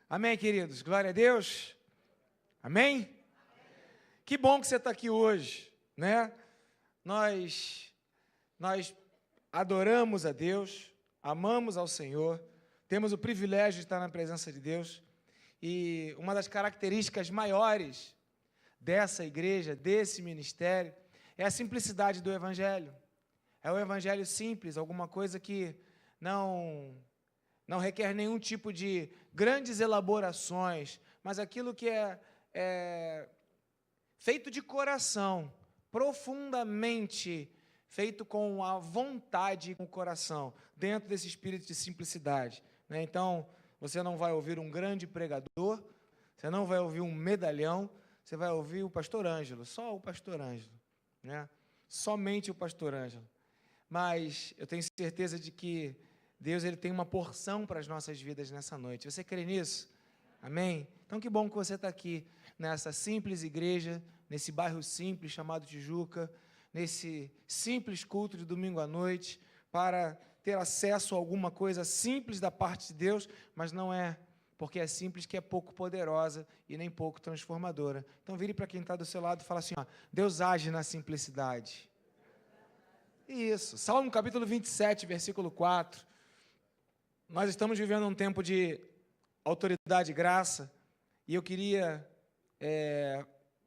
Amém, queridos? Glória a Deus. Amém? Que bom que você está aqui hoje, né? Nós adoramos a Deus, amamos ao Senhor, temos o privilégio de estar na presença de Deus, e uma das características maiores dessa igreja, desse ministério, é a simplicidade do Evangelho. É o Evangelho simples, alguma coisa que não requer nenhum tipo de grandes elaborações, mas aquilo que é feito de coração, profundamente feito com a vontade e com o coração, dentro desse espírito de simplicidade, né? Então, você não vai ouvir um grande pregador, você não vai ouvir um medalhão, você vai ouvir o pastor Ângelo, só o pastor Ângelo, né? Somente o pastor Ângelo. Mas eu tenho certeza de que Deus ele tem uma porção para as nossas vidas nessa noite. Você crê nisso? Amém? Então, que bom que você está aqui nessa simples igreja, nesse bairro simples chamado Tijuca, nesse simples culto de domingo à noite, para ter acesso a alguma coisa simples da parte de Deus, mas não é porque é simples que é pouco poderosa e nem pouco transformadora. Então, vire para quem está do seu lado e fala assim, ó, Deus age na simplicidade. Isso, Salmo capítulo 27, versículo 4. Nós estamos vivendo um tempo de autoridade e graça, e eu queria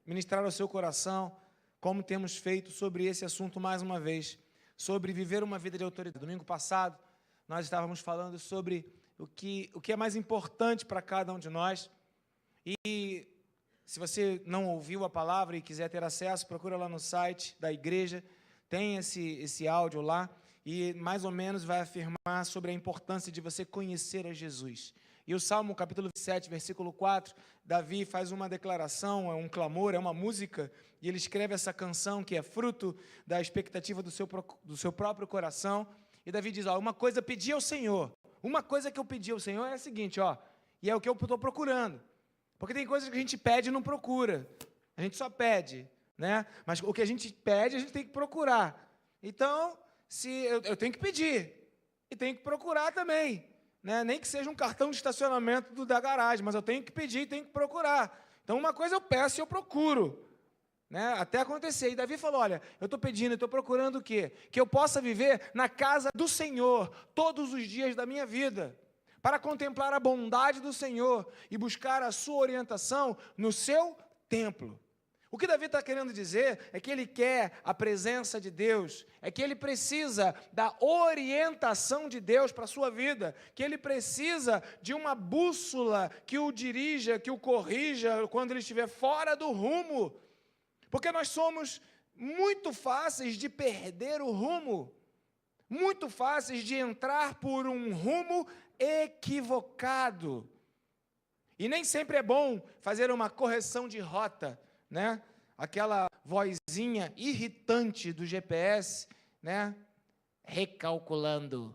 ministrar ao seu coração como temos feito sobre esse assunto mais uma vez, sobre viver uma vida de autoridade. Domingo passado, nós estávamos falando sobre o que é mais importante para cada um de nós, e se você não ouviu a palavra e quiser ter acesso, procura lá no site da igreja, tem esse áudio lá, e mais ou menos vai afirmar sobre a importância de você conhecer a Jesus. E o Salmo capítulo 7, versículo 4, Davi faz uma declaração, é um clamor, é uma música, e ele escreve essa canção que é fruto da expectativa do seu próprio coração, e Davi diz, ó, uma coisa pedi ao Senhor, uma coisa que eu pedi ao Senhor é a seguinte, ó, e é o que eu estou procurando, porque tem coisas que a gente pede e não procura, a gente só pede, né? Mas o que a gente pede, a gente tem que procurar. Então, se eu tenho que pedir, e tenho que procurar também, né? Nem que seja um cartão de estacionamento da garagem, mas eu tenho que pedir e tenho que procurar. Então, uma coisa eu peço e eu procuro, né? Até acontecer. E Davi falou, olha, eu estou pedindo, eu estou procurando o quê? Que eu possa viver na casa do Senhor todos os dias da minha vida, para contemplar a bondade do Senhor e buscar a sua orientação no seu templo. O que Davi está querendo dizer é que ele quer a presença de Deus, é que ele precisa da orientação de Deus para a sua vida, que ele precisa de uma bússola que o dirija, que o corrija quando ele estiver fora do rumo, porque nós somos muito fáceis de perder o rumo, muito fáceis de entrar por um rumo equivocado, e nem sempre é bom fazer uma correção de rota, né? Aquela vozinha irritante do GPS, né? Recalculando.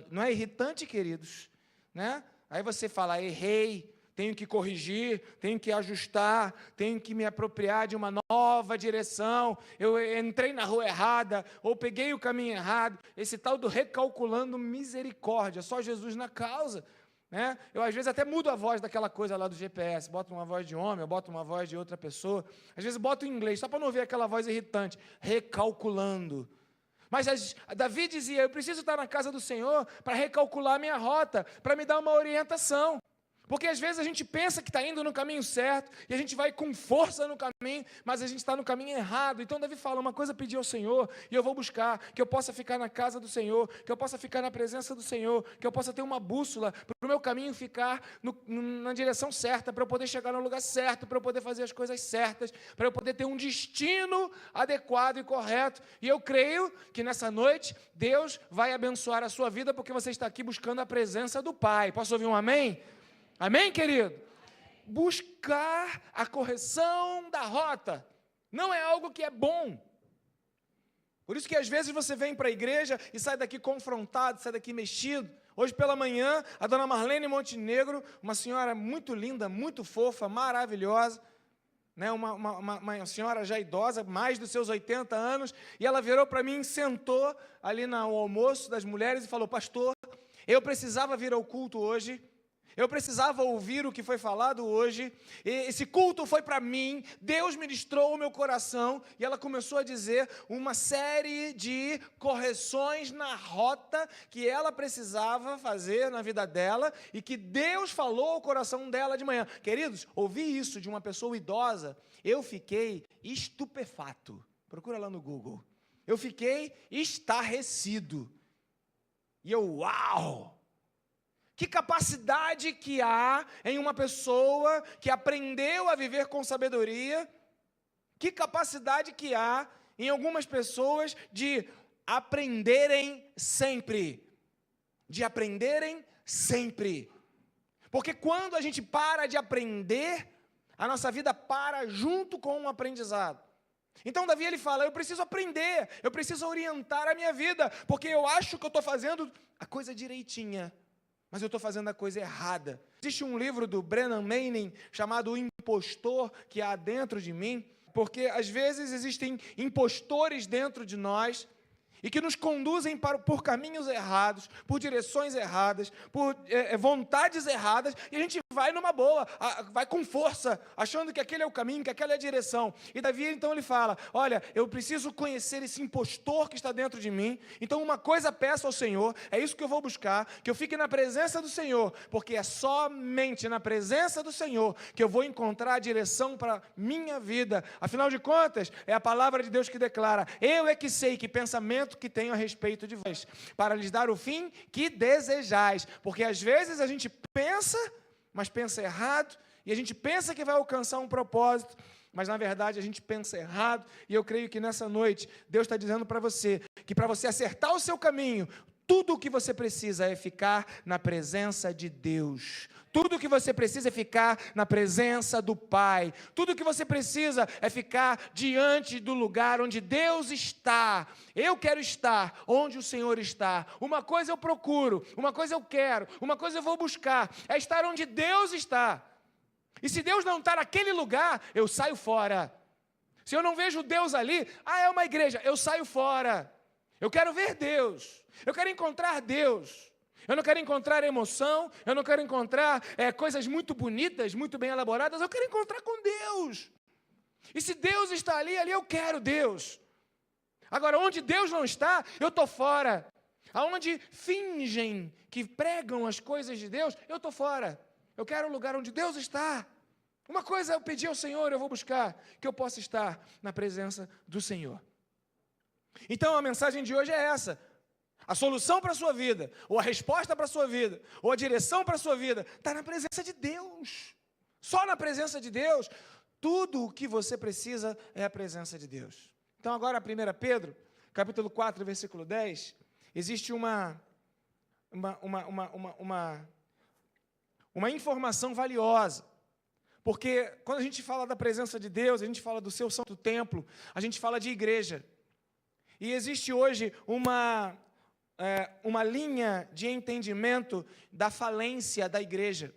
Não é irritante, queridos, né? Aí você fala, errei, tenho que corrigir, tenho que ajustar, tenho que me apropriar de uma nova direção, eu entrei na rua errada, ou peguei o caminho errado, esse tal do recalculando, misericórdia, só Jesus na causa, né? Eu às vezes até mudo a voz daquela coisa lá do GPS, boto uma voz de homem, eu boto uma voz de outra pessoa, às vezes boto em inglês, só para não ouvir aquela voz irritante, recalculando. Mas Davi dizia, eu preciso estar na casa do Senhor para recalcular a minha rota, para me dar uma orientação. Porque às vezes a gente pensa que está indo no caminho certo, e a gente vai com força no caminho, mas a gente está no caminho errado. Então Davi fala, uma coisa pedi ao Senhor, e eu vou buscar, que eu possa ficar na casa do Senhor, que eu possa ficar na presença do Senhor, que eu possa ter uma bússola, para o meu caminho ficar na direção certa, para eu poder chegar no lugar certo, para eu poder fazer as coisas certas, para eu poder ter um destino adequado e correto. E eu creio que nessa noite, Deus vai abençoar a sua vida, porque você está aqui buscando a presença do Pai. Posso ouvir um amém? Amém, querido? Amém. Buscar a correção da rota não é algo que é bom. Por isso que às vezes você vem para a igreja e sai daqui confrontado, sai daqui mexido. Hoje pela manhã, a dona Marlene Montenegro, uma senhora muito linda, muito fofa, maravilhosa, né? Uma senhora já idosa, mais dos seus 80 anos, e ela virou para mim, sentou ali no almoço das mulheres e falou, pastor, eu precisava vir ao culto hoje, Eu precisava ouvir o que foi falado hoje. Esse culto foi para mim. Deus ministrou o meu coração. E ela começou a dizer uma série de correções na rota que ela precisava fazer na vida dela. E que Deus falou ao coração dela de manhã. Queridos, ouvir isso de uma pessoa idosa, eu fiquei estupefato. Procura lá no Google. Eu fiquei estarrecido. E uau! Que capacidade que há em uma pessoa que aprendeu a viver com sabedoria, que capacidade que há em algumas pessoas de aprenderem sempre, porque quando a gente para de aprender, a nossa vida para junto com o aprendizado. Então Davi ele fala, eu preciso aprender, eu preciso orientar a minha vida, porque eu acho que eu estou fazendo a coisa direitinha, mas eu estou fazendo a coisa errada. Existe um livro do Brennan Manning chamado O Impostor que há dentro de mim, porque às vezes existem impostores dentro de nós e que nos conduzem por caminhos errados, por direções erradas, por vontades erradas, e a gente vai numa boa, vai com força, achando que aquele é o caminho, que aquela é a direção. E Davi, então, ele fala, olha, eu preciso conhecer esse impostor que está dentro de mim, então uma coisa peço ao Senhor, é isso que eu vou buscar, que eu fique na presença do Senhor, porque é somente na presença do Senhor que eu vou encontrar a direção para a minha vida. Afinal de contas, é a palavra de Deus que declara, eu é que sei que pensamento que tenho a respeito de vós, para lhes dar o fim que desejais, porque às vezes a gente pensa, mas pensa errado, e a gente pensa que vai alcançar um propósito, mas na verdade a gente pensa errado, e eu creio que nessa noite, Deus está dizendo para você, que para você acertar o seu caminho, tudo o que você precisa é ficar na presença de Deus. Tudo o que você precisa é ficar na presença do Pai. Tudo o que você precisa é ficar diante do lugar onde Deus está. Eu quero estar onde o Senhor está. Uma coisa eu procuro, uma coisa eu quero, uma coisa eu vou buscar, é estar onde Deus está. E se Deus não está naquele lugar, eu saio fora. Se eu não vejo Deus ali, é uma igreja, eu saio fora. Eu quero ver Deus, eu quero encontrar Deus. Eu não quero encontrar emoção, eu não quero encontrar coisas muito bonitas, muito bem elaboradas, eu quero encontrar com Deus. E se Deus está ali eu quero Deus. Agora, onde Deus não está, eu estou fora. Aonde fingem que pregam as coisas de Deus, eu estou fora. Eu quero o lugar onde Deus está. Uma coisa eu pedi ao Senhor, eu vou buscar, que eu possa estar na presença do Senhor. Então, a mensagem de hoje é essa. A solução para a sua vida, ou a resposta para a sua vida, ou a direção para a sua vida, está na presença de Deus. Só na presença de Deus, tudo o que você precisa é a presença de Deus. Então agora, 1 Pedro, capítulo 4, versículo 10, existe uma informação valiosa. Porque quando a gente fala da presença de Deus, a gente fala do seu santo templo, a gente fala de igreja. E existe hoje uma linha de entendimento da falência da igreja.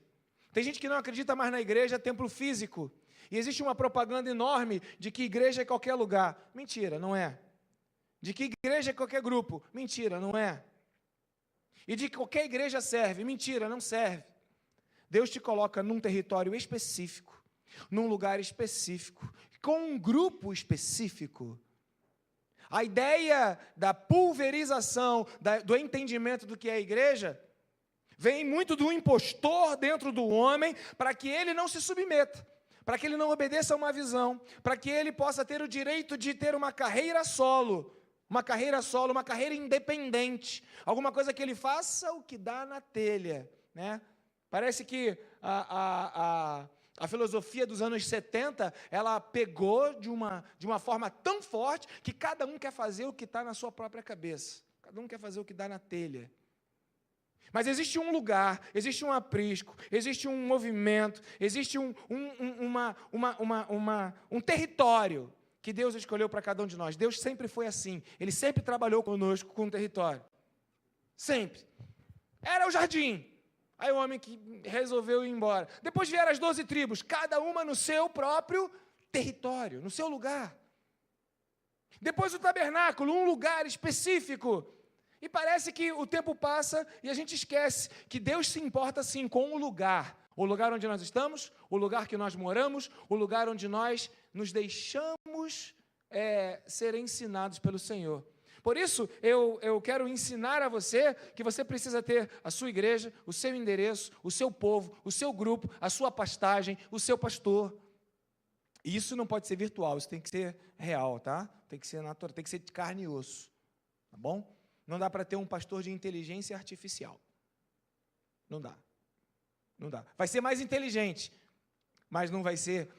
Tem gente que não acredita mais na igreja, templo físico. E existe uma propaganda enorme de que igreja é qualquer lugar. Mentira, não é. De que igreja é qualquer grupo. Mentira, não é. E de que qualquer igreja serve. Mentira, não serve. Deus te coloca num território específico, num lugar específico, com um grupo específico. A ideia da pulverização, do entendimento do que é a igreja, vem muito do impostor dentro do homem, para que ele não se submeta, para que ele não obedeça a uma visão, para que ele possa ter o direito de ter uma carreira solo, uma carreira independente, alguma coisa que ele faça o que dá na telha, né? Parece que a filosofia dos anos 70, ela pegou de uma forma tão forte que cada um quer fazer o que está na sua própria cabeça. Cada um quer fazer o que dá na telha. Mas existe um lugar, existe um aprisco, existe um movimento, existe um território que Deus escolheu para cada um de nós. Deus sempre foi assim. Ele sempre trabalhou conosco com um território. Sempre. Era o jardim. Aí o homem que resolveu ir embora. Depois vieram as 12 tribos, cada uma no seu próprio território, no seu lugar. Depois o tabernáculo, um lugar específico. E parece que o tempo passa e a gente esquece que Deus se importa, sim, com o lugar onde nós estamos, o lugar que nós moramos, o lugar onde nós nos deixamos ser ensinados pelo Senhor. Por isso, eu quero ensinar a você que você precisa ter a sua igreja, o seu endereço, o seu povo, o seu grupo, a sua pastagem, o seu pastor. E isso não pode ser virtual, isso tem que ser real, tá? Tem que ser natural, tem que ser de carne e osso, tá bom? Não dá para ter um pastor de inteligência artificial. Não dá. Não dá. Vai ser mais inteligente, mas não vai ser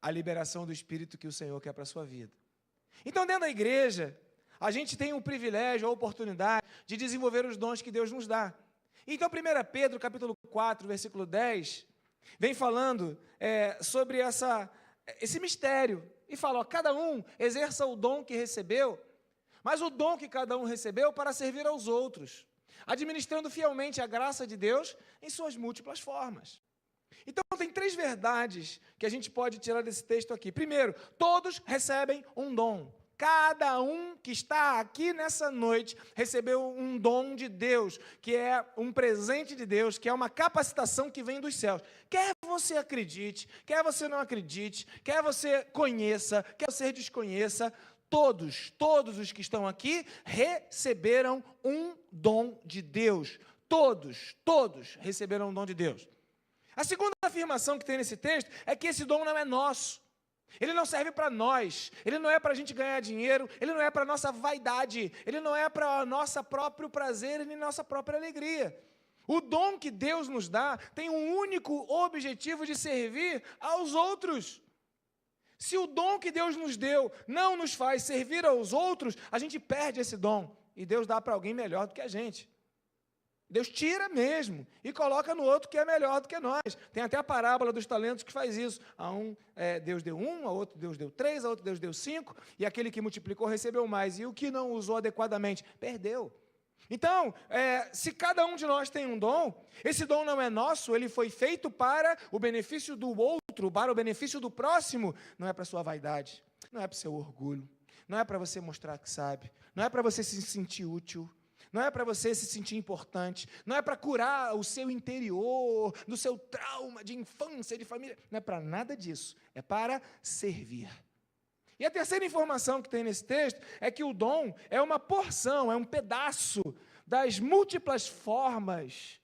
a liberação do Espírito que o Senhor quer para a sua vida. Então, dentro da igreja, a gente tem o privilégio, a oportunidade de desenvolver os dons que Deus nos dá. Então, 1 Pedro, capítulo 4, versículo 10, vem falando sobre esse mistério. E fala, ó, cada um exerça o dom que recebeu, mas o dom que cada um recebeu para servir aos outros, administrando fielmente a graça de Deus em suas múltiplas formas. Então, tem 3 verdades que a gente pode tirar desse texto aqui. Primeiro, todos recebem um dom. Cada um que está aqui nessa noite recebeu um dom de Deus, que é um presente de Deus, que é uma capacitação que vem dos céus. Quer você acredite, quer você não acredite, quer você conheça, quer você desconheça, todos os que estão aqui receberam um dom de Deus. Todos receberam um dom de Deus. A segunda afirmação que tem nesse texto é que esse dom não é nosso. Ele não serve para nós, ele não é para a gente ganhar dinheiro, ele não é para a nossa vaidade, ele não é para o nosso próprio prazer nem nossa própria alegria. O dom que Deus nos dá tem um único objetivo de servir aos outros. Se o dom que Deus nos deu não nos faz servir aos outros, a gente perde esse dom e Deus dá para alguém melhor do que a gente. Deus tira mesmo e coloca no outro que é melhor do que nós. Tem até a parábola dos talentos que faz isso. A um Deus deu 1, a outro Deus deu 3, a outro Deus deu 5, e aquele que multiplicou recebeu mais. E o que não usou adequadamente, perdeu. Então, se cada um de nós tem um dom, esse dom não é nosso, ele foi feito para o benefício do outro, para o benefício do próximo. Não é para a sua vaidade, não é para o seu orgulho, não é para você mostrar que sabe, não é para você se sentir útil, não é para você se sentir importante, não é para curar o seu interior, do seu trauma de infância, de família, não é para nada disso, é para servir. E a terceira informação que tem nesse texto é que o dom é uma porção, é um pedaço das múltiplas formas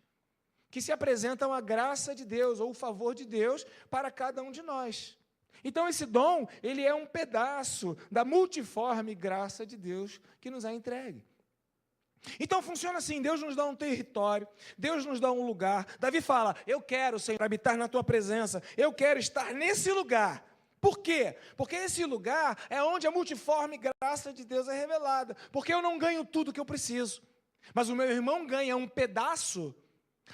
que se apresentam a graça de Deus ou o favor de Deus para cada um de nós. Então esse dom, ele é um pedaço da multiforme graça de Deus que nos é entregue. Então funciona assim, Deus nos dá um território, Deus nos dá um lugar. Davi fala, eu quero, Senhor, habitar na tua presença, eu quero estar nesse lugar. Por quê? Porque esse lugar é onde a multiforme graça de Deus é revelada. Porque eu não ganho tudo que eu preciso, mas o meu irmão ganha um pedaço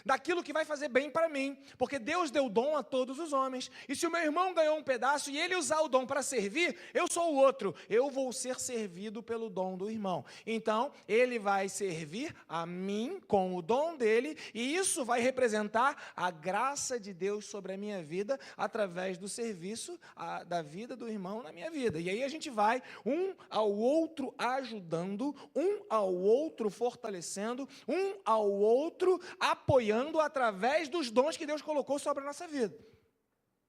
daquilo que vai fazer bem para mim, porque Deus deu dom a todos os homens, e se o meu irmão ganhou um pedaço e ele usar o dom para servir, eu sou o outro, eu vou ser servido pelo dom do irmão. Então, ele vai servir a mim com o dom dele, e isso vai representar a graça de Deus sobre a minha vida, através do serviço da vida do irmão na minha vida. E aí a gente vai um ao outro ajudando, um ao outro fortalecendo, um ao outro apoiando, através dos dons que Deus colocou sobre a nossa vida.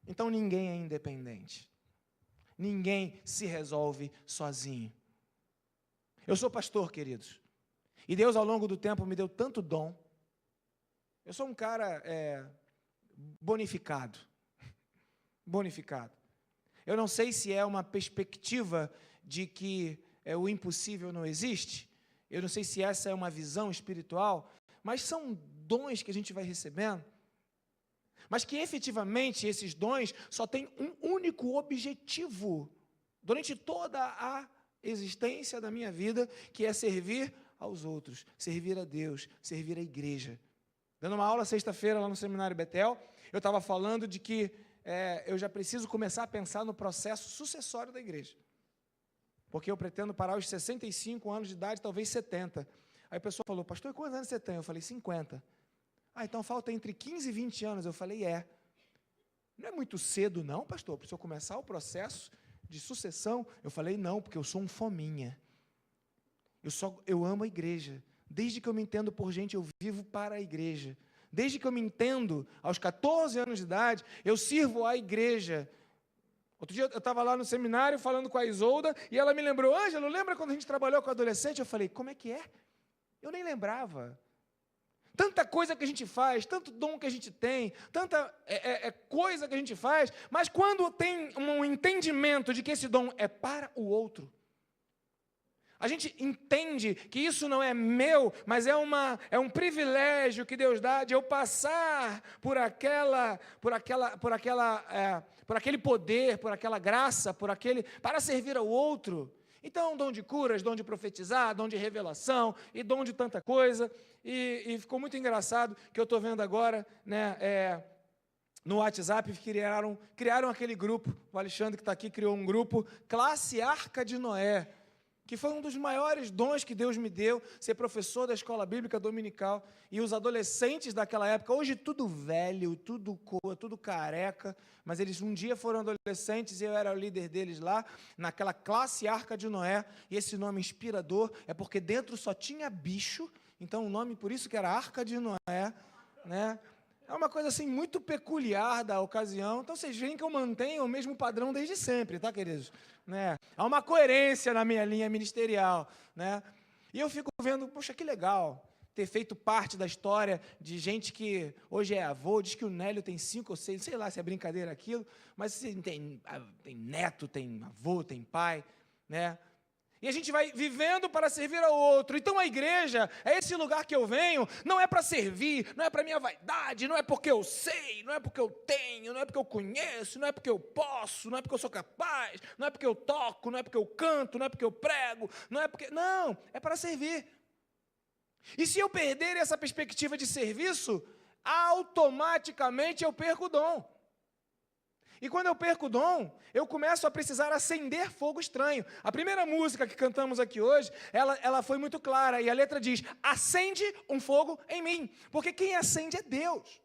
Então ninguém é independente. Ninguém se resolve sozinho. Eu sou pastor, queridos. E Deus, ao longo do tempo, me deu tanto dom. Eu sou um cara bonificado. Bonificado. Eu não sei se é uma perspectiva de que o impossível não existe. Eu não sei se essa é uma visão espiritual. Mas são dons que a gente vai recebendo, mas que efetivamente esses dons só têm um único objetivo durante toda a existência da minha vida, que é servir aos outros, servir a Deus, servir a igreja. Dando uma aula sexta-feira lá no Seminário Betel, eu estava falando de que eu já preciso começar a pensar no processo sucessório da igreja, porque eu pretendo parar aos 65 anos de idade, talvez 70. Aí a pessoa falou, pastor, quantos anos você tem? Eu falei, 50. Então falta entre 15 e 20 anos. Eu falei, não é muito cedo não, pastor, para o senhor começar o processo de sucessão? Eu falei, não, porque eu sou um fominha. Eu amo a igreja, Desde que eu me entendo por gente, eu vivo para a igreja. Desde que eu me entendo, aos 14 anos de idade, eu sirvo à igreja. Outro dia eu estava lá no seminário falando com a Isolda e ela me lembrou, Ângelo, lembra quando a gente trabalhou com adolescente? Eu falei, como é que é? Eu nem lembrava. Tanta coisa que a gente faz, tanto dom que a gente tem, tanta coisa que a gente faz, mas quando tem um entendimento de que esse dom é para o outro, a gente entende que isso não é meu, mas é um privilégio que Deus dá de eu passar por aquele poder, por aquela graça, para servir ao outro. Então, dom de curas, dom de profetizar, dom de revelação e dom de tanta coisa. E ficou muito engraçado que eu estou vendo agora, né, no WhatsApp, criaram aquele grupo, o Alexandre que está aqui criou um grupo, Classe Arca de Noé, que foi um dos maiores dons que Deus me deu, ser professor da escola bíblica dominical, e os adolescentes daquela época, hoje tudo velho, tudo careca, mas eles um dia foram adolescentes e eu era o líder deles lá, naquela classe Arca de Noé, e esse nome inspirador é porque dentro só tinha bicho, então o nome por isso que era Arca de Noé, né? É uma coisa assim muito peculiar da ocasião, então vocês veem que eu mantenho o mesmo padrão desde sempre, tá, queridos? Né? Há uma coerência na minha linha ministerial, né? E eu fico vendo, poxa, que legal ter feito parte da história de gente que hoje é avô, diz que o Nélio tem 5 ou 6, sei lá se é brincadeira aquilo, mas tem neto, tem avô, tem pai, né? E a gente vai vivendo para servir ao outro. Então a igreja é esse lugar que eu venho, não é para servir, não é para minha vaidade, não é porque eu sei, não é porque eu tenho, não é porque eu conheço, não é porque eu posso, não é porque eu sou capaz, não é porque eu toco, não é porque eu canto, não é porque eu prego, não, é para servir. E se eu perder essa perspectiva de serviço, automaticamente eu perco o dom. E quando eu perco o dom, eu começo a precisar acender fogo estranho. A primeira música que cantamos aqui hoje, ela foi muito clara, e a letra diz, acende um fogo em mim, porque quem acende é Deus.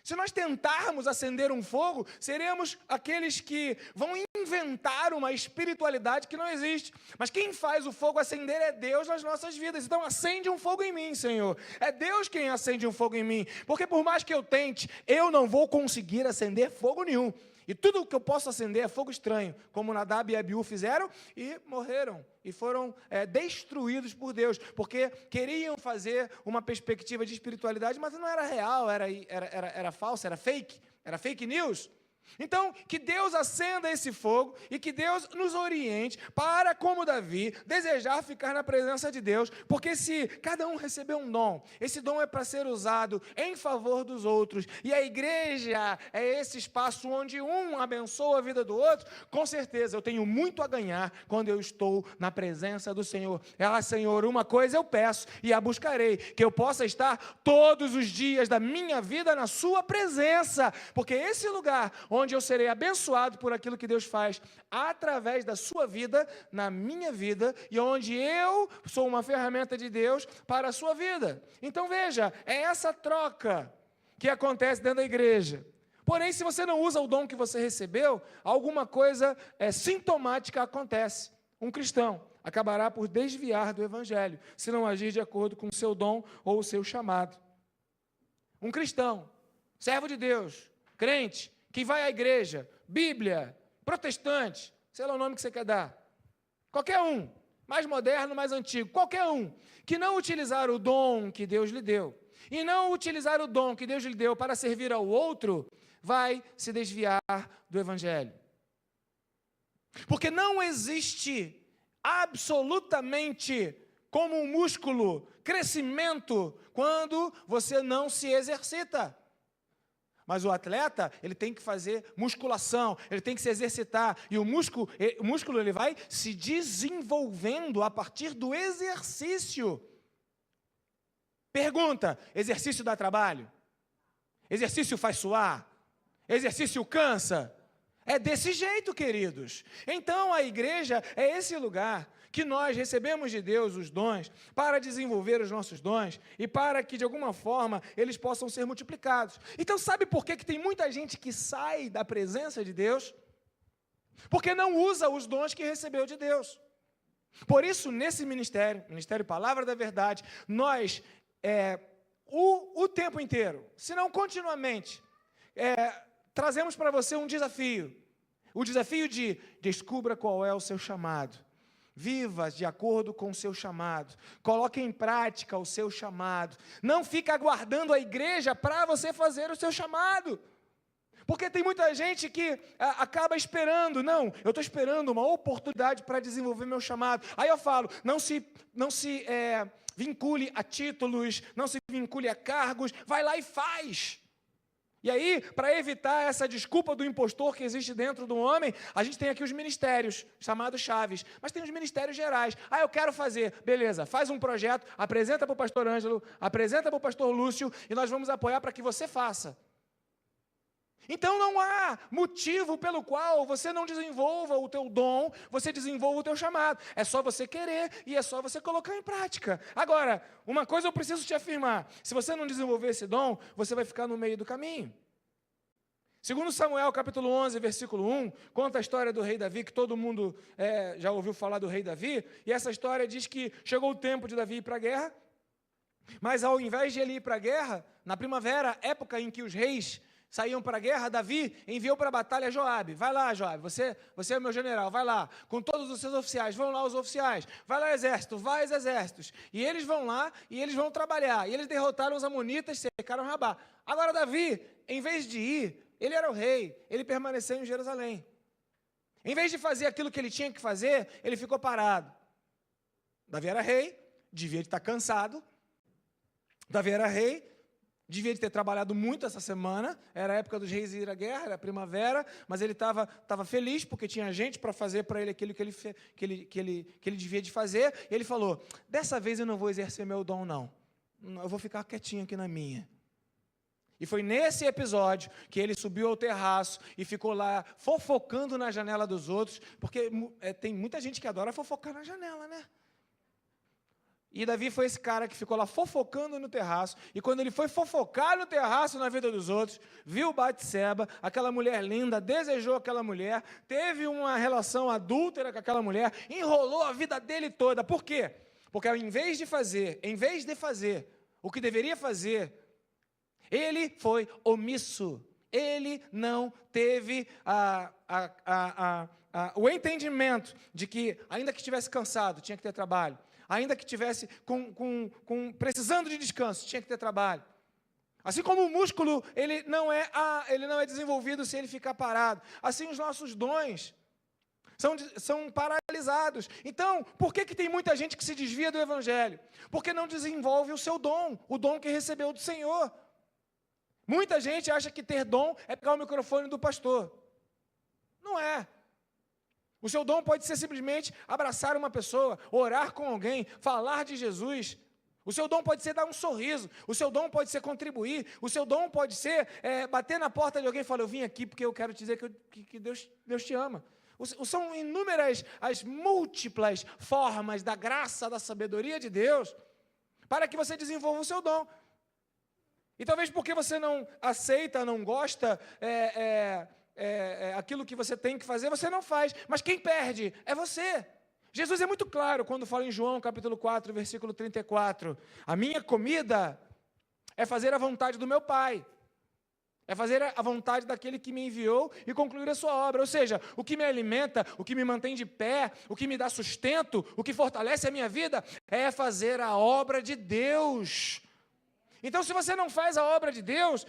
Se nós tentarmos acender um fogo, seremos aqueles que vão inventar uma espiritualidade que não existe. Mas quem faz o fogo acender é Deus nas nossas vidas. Então acende um fogo em mim, Senhor. É Deus quem acende um fogo em mim. Porque por mais que eu tente, eu não vou conseguir acender fogo nenhum. E tudo o que eu posso acender é fogo estranho, como Nadab e Abiú fizeram e morreram. E foram destruídos por Deus, porque queriam fazer uma perspectiva de espiritualidade, mas não era real, era falso, era fake news. Então, que Deus acenda esse fogo e que Deus nos oriente para, como Davi, desejar ficar na presença de Deus, porque se cada um receber um dom, esse dom é para ser usado em favor dos outros, e a igreja é esse espaço onde um abençoa a vida do outro, com certeza eu tenho muito a ganhar quando eu estou na presença do Senhor. Senhor, uma coisa eu peço e a buscarei, que eu possa estar todos os dias da minha vida na sua presença, porque esse lugar onde eu serei abençoado por aquilo que Deus faz através da sua vida, na minha vida, e onde eu sou uma ferramenta de Deus para a sua vida. Então veja, é essa troca que acontece dentro da igreja. Porém, se você não usa o dom que você recebeu, alguma coisa sintomática acontece. Um cristão acabará por desviar do evangelho, se não agir de acordo com o seu dom ou o seu chamado. Um cristão, servo de Deus, crente, que vai à igreja, Bíblia, protestante, sei lá o nome que você quer dar, qualquer um, mais moderno, mais antigo, qualquer um, que não utilizar o dom que Deus lhe deu, e não utilizar o dom que Deus lhe deu para servir ao outro, vai se desviar do evangelho. Porque não existe absolutamente como um músculo, crescimento, quando você não se exercita. Mas o atleta, ele tem que fazer musculação, ele tem que se exercitar, e o músculo ele vai se desenvolvendo a partir do exercício. Pergunta, exercício dá trabalho? Exercício faz suar? Exercício cansa? É desse jeito, queridos. Então a igreja é esse lugar que nós recebemos de Deus os dons para desenvolver os nossos dons e para que, de alguma forma, eles possam ser multiplicados. Então, sabe por que tem muita gente que sai da presença de Deus? Porque não usa os dons que recebeu de Deus. Por isso, nesse Ministério Palavra da Verdade, nós, o tempo inteiro, se não continuamente, trazemos para você um desafio. O desafio de descubra qual é o seu chamado. Viva de acordo com o seu chamado. Coloque em prática o seu chamado. Não fique aguardando a igreja para você fazer o seu chamado. Porque tem muita gente que acaba esperando. Não, eu estou esperando uma oportunidade para desenvolver meu chamado. Aí eu falo, não se vincule a títulos, não se vincule a cargos, vai lá e faz. E aí, para evitar essa desculpa do impostor que existe dentro do homem, a gente tem aqui os ministérios, chamados chaves, mas tem os ministérios gerais. Eu quero fazer, beleza, faz um projeto, apresenta para o pastor Ângelo, apresenta para o pastor Lúcio, e nós vamos apoiar para que você faça. Então não há motivo pelo qual você não desenvolva o teu dom, você desenvolva o teu chamado. É só você querer e é só você colocar em prática. Agora, uma coisa eu preciso te afirmar, se você não desenvolver esse dom, você vai ficar no meio do caminho. Segundo Samuel, capítulo 11, versículo 1, conta a história do rei Davi, que todo mundo já ouviu falar do rei Davi, e essa história diz que chegou o tempo de Davi ir para a guerra, mas ao invés de ele ir para a guerra, na primavera, época em que os reis saíam para a guerra, Davi enviou para a batalha Joabe. Vai lá, Joabe, você é o meu general, vai lá, com todos os seus oficiais, vão lá os oficiais, vai lá exército, vai os exércitos. E eles vão lá e eles vão trabalhar. E eles derrotaram os amonitas, cercaram Rabá. Agora Davi, em vez de ir, ele era o rei, ele permaneceu em Jerusalém. Em vez de fazer aquilo que ele tinha que fazer, ele ficou parado. Davi era rei, devia estar cansado. Davi era rei, devia ter trabalhado muito essa semana, era a época dos reis ir à guerra, era a primavera, mas ele estava feliz porque tinha gente para fazer para ele aquilo que ele devia de fazer, e ele falou, dessa vez eu não vou exercer meu dom não, eu vou ficar quietinho aqui na minha. E foi nesse episódio que ele subiu ao terraço e ficou lá fofocando na janela dos outros, porque tem muita gente que adora fofocar na janela, né? E Davi foi esse cara que ficou lá fofocando no terraço, e quando ele foi fofocar no terraço na vida dos outros, viu Batseba, aquela mulher linda, desejou aquela mulher, teve uma relação adúltera com aquela mulher, enrolou a vida dele toda. Por quê? Porque em vez de fazer o que deveria fazer, ele foi omisso, ele não teve o entendimento de que, ainda que estivesse cansado, tinha que ter trabalho. Ainda que estivesse precisando de descanso, tinha que ter trabalho. Assim como o músculo, ele não é desenvolvido se ele ficar parado. Assim os nossos dons são paralisados. Então, por que tem muita gente que se desvia do Evangelho? Porque não desenvolve o seu dom, o dom que recebeu do Senhor. Muita gente acha que ter dom é pegar o microfone do pastor. Não é. O seu dom pode ser simplesmente abraçar uma pessoa, orar com alguém, falar de Jesus. O seu dom pode ser dar um sorriso. O seu dom pode ser contribuir. O seu dom pode ser bater na porta de alguém e falar, eu vim aqui porque eu quero te dizer que Deus te ama. São inúmeras as múltiplas formas da graça, da sabedoria de Deus, para que você desenvolva o seu dom. E talvez porque você não aceita, não gosta, aquilo que você tem que fazer, você não faz. Mas quem perde é você. Jesus é muito claro quando fala em João, capítulo 4, versículo 34. A minha comida é fazer a vontade do meu Pai. É fazer a vontade daquele que me enviou e concluir a sua obra. Ou seja, o que me alimenta, o que me mantém de pé, o que me dá sustento, o que fortalece a minha vida, é fazer a obra de Deus. Então, se você não faz a obra de Deus,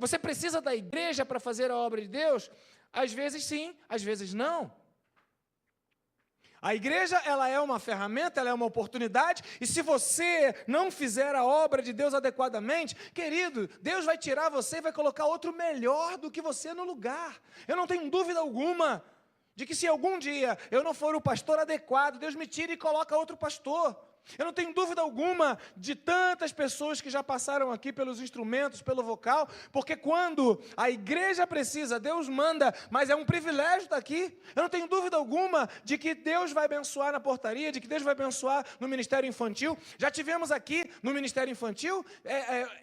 você precisa da igreja para fazer a obra de Deus? Às vezes sim, às vezes não. A igreja, ela é uma ferramenta, ela é uma oportunidade, e se você não fizer a obra de Deus adequadamente, querido, Deus vai tirar você e vai colocar outro melhor do que você no lugar. Eu não tenho dúvida alguma de que se algum dia eu não for o pastor adequado, Deus me tira e coloca outro pastor. Eu não tenho dúvida alguma de tantas pessoas que já passaram aqui pelos instrumentos, pelo vocal, porque quando a igreja precisa, Deus manda, mas é um privilégio estar aqui. Eu não tenho dúvida alguma de que Deus vai abençoar na portaria, de que Deus vai abençoar no ministério infantil. Já tivemos aqui no ministério infantil